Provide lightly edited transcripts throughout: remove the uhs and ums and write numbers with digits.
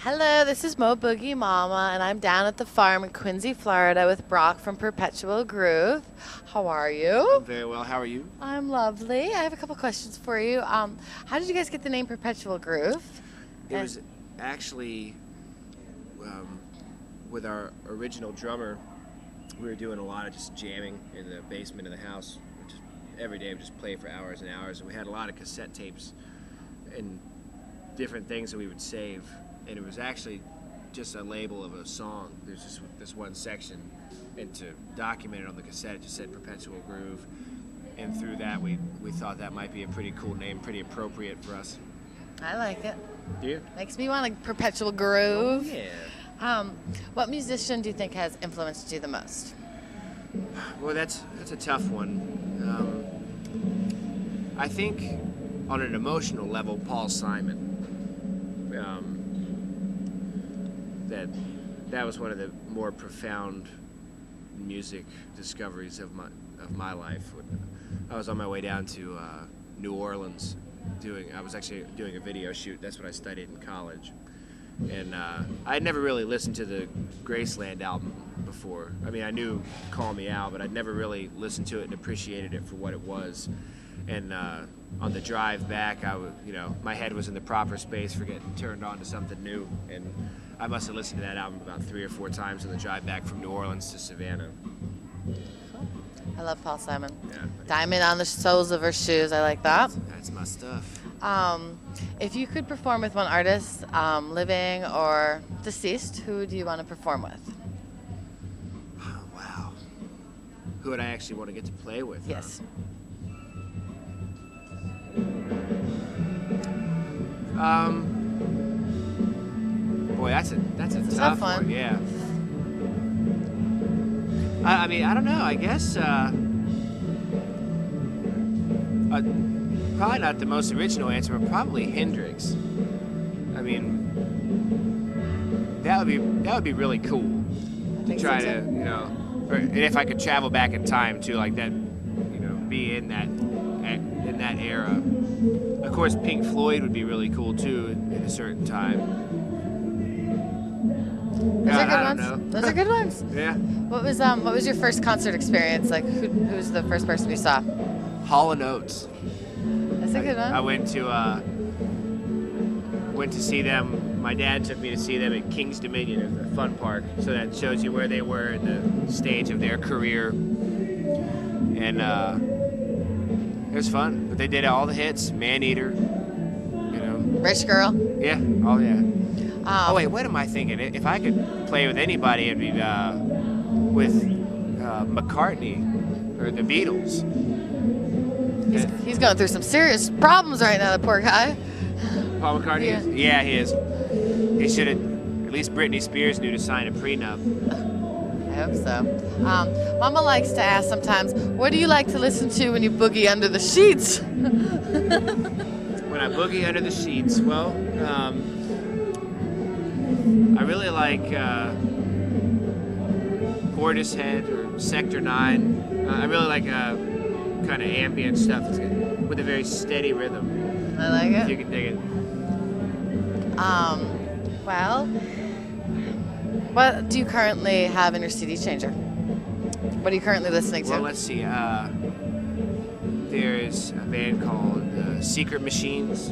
Hello, this is Mo Boogie Mama, and I'm down at the farm in Quincy, Florida with Brock from Perpetual Groove. How are you? I'm very well. How are you? I'm lovely. I have a couple questions for you. How did you guys get the name Perpetual Groove? It was actually with our original drummer. We were doing a lot of just jamming in the basement of the house. Just every day we just play for hours and hours, and we had a lot of cassette tapes and different things that we would save. And it was actually just a label of a song. There's just this one section, and to document it on the cassette, it just said Perpetual Groove. And through that, we thought that might be a pretty cool name, pretty appropriate for us. I like it. Do you? Makes me want a Perpetual Groove. Oh, yeah. What musician do you think has influenced you the most? Well, that's a tough one. I think on an emotional level, Paul Simon. That was one of the more profound music discoveries of my life. When I was on my way down to New Orleans, I was actually doing a video shoot. That's what I studied in college, and I had never really listened to the Graceland album before. I mean, I knew "Call Me Out," but I'd never really listened to it and appreciated it for what it was. And on the drive back, my head was in the proper space for getting turned on to something new, and I must have listened to that album about 3 or 4 times on the drive back from New Orleans to Savannah. I love Paul Simon. Yeah. Diamond on the soles of her shoes. I like that. That's my stuff. If you could perform with one artist, living or deceased, who do you want to perform with? Oh, wow. Who would I actually want to get to play with? Yes. Boy, that's a tough tough one. one. Yeah. I mean, I don't know. I guess probably not the most original answer, but probably Hendrix. I mean, that would be really cool to try to, and if I could travel back in time too, like that, be in that era. Of course, Pink Floyd would be really cool too at a certain time. Those are good I ones. don't know. Those are good ones. Yeah. What was your first concert experience? Like, who was the first person you saw? Hall & Oates. That's a good one. I went to see them. My dad took me to see them at King's Dominion, a fun park. So that shows you where they were in the stage of their career. And it was fun. But they did all the hits. Maneater. Rich Girl. Yeah. Oh yeah. Oh wait, what am I thinking? If I could play with anybody, it'd be with McCartney or the Beatles. He's going through some serious problems right now, the poor guy. Paul McCartney? Yeah. Yeah, he is. He should have, at least Britney Spears knew to sign a prenup. I hope so. Mama likes to ask sometimes, what do you like to listen to when you boogie under the sheets? When I boogie under the sheets, well, I really like Portishead or Sector 9. I really like kind of ambient stuff with a very steady rhythm. I like If you it. can dig it. Well, what do you currently have in your CD changer? What are you currently listening to? Well, let's see. There's a band called Secret Machines,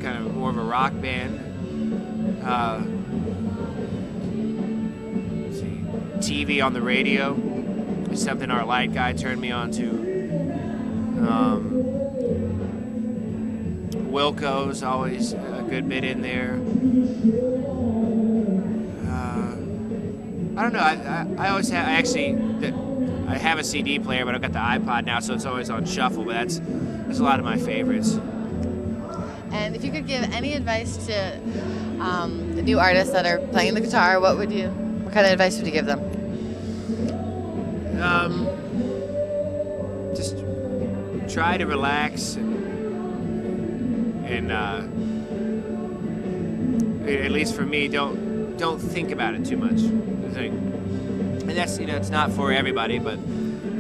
kind of more of a rock band. Let's see. TV on the radio is something our light guy turned me on to. Wilco's always a good bit in there. I don't know. I always have. I have a CD player, but I've got the iPod now, so it's always on shuffle. But that's a lot of my favorites. And if you could give any advice to the new artists that are playing the guitar, what kind of advice would you give them? Just try to relax and at least for me, don't think about it too much. And that's it's not for everybody, but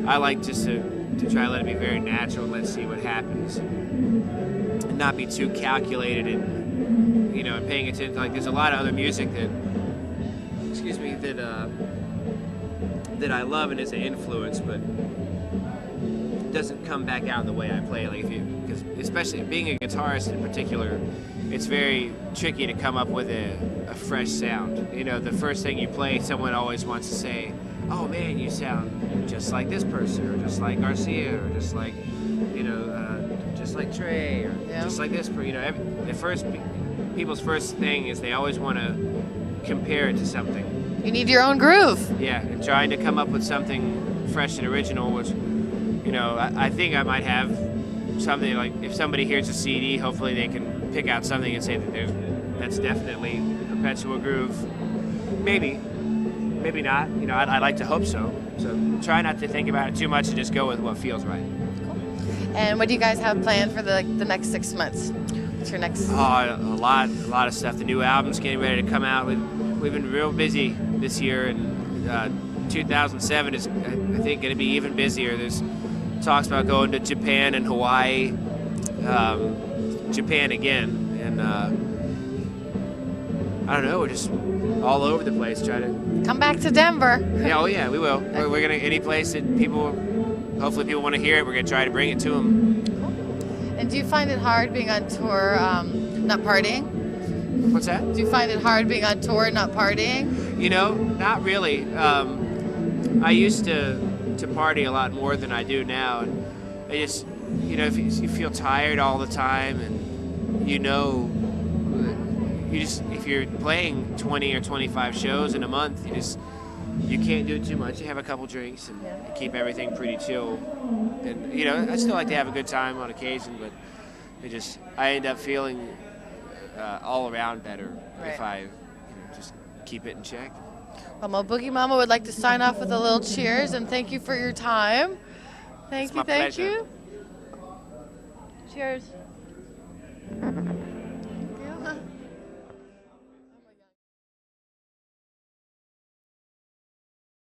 I like just to try to let it be very natural. Let's see what happens, and not be too calculated and you know, and paying attention. Like, there's a lot of other music that, excuse me, that I love and is an influence, but doesn't come back out in the way I play. Like, because especially being a guitarist in particular, it's very tricky to come up with a fresh sound. You know, the first thing you play, someone always wants to say, "Oh man, you sound just like this person, or just like Garcia, or just like, you know, just like Trey, or just like this." You know, people's first thing is they always want to compare it to something. You need your own groove. Yeah, and trying to come up with something fresh and original, which, you know, I think I might have something. Like, if somebody hears a CD, hopefully they can pick out something and say that that's definitely Perpetual groove. Maybe not. You know, I'd like to hope so. So try not to think about it too much and just go with what feels right. Cool. And what do you guys have planned for the next 6 months? What's your next? A lot of stuff. The new album's getting ready to come out. We've been real busy this year, and 2007 is, I think, going to be even busier. There's talks about going to Japan and Hawaii, Japan again, and I don't know. We're just all over the place trying to come back to Denver. Yeah, oh yeah, we will. We're gonna any place that hopefully people want to hear it. We're gonna try to bring it to them. And do you find it hard being on tour, not partying? What's that? Do you find it hard being on tour, not partying? You know, not really. I used to party a lot more than I do now, and I just, you know, if you feel tired all the time, and you know, if you're playing 20 or 25 shows in a month, you can't do too much. You have a couple drinks and keep everything pretty chill. And, you know, I still like to have a good time on occasion, but I end up feeling all around better if I just keep it in check. Well, my Boogie Mama would like to sign off with a little cheers, and thank you for your time. Thank you. Pleasure. Cheers.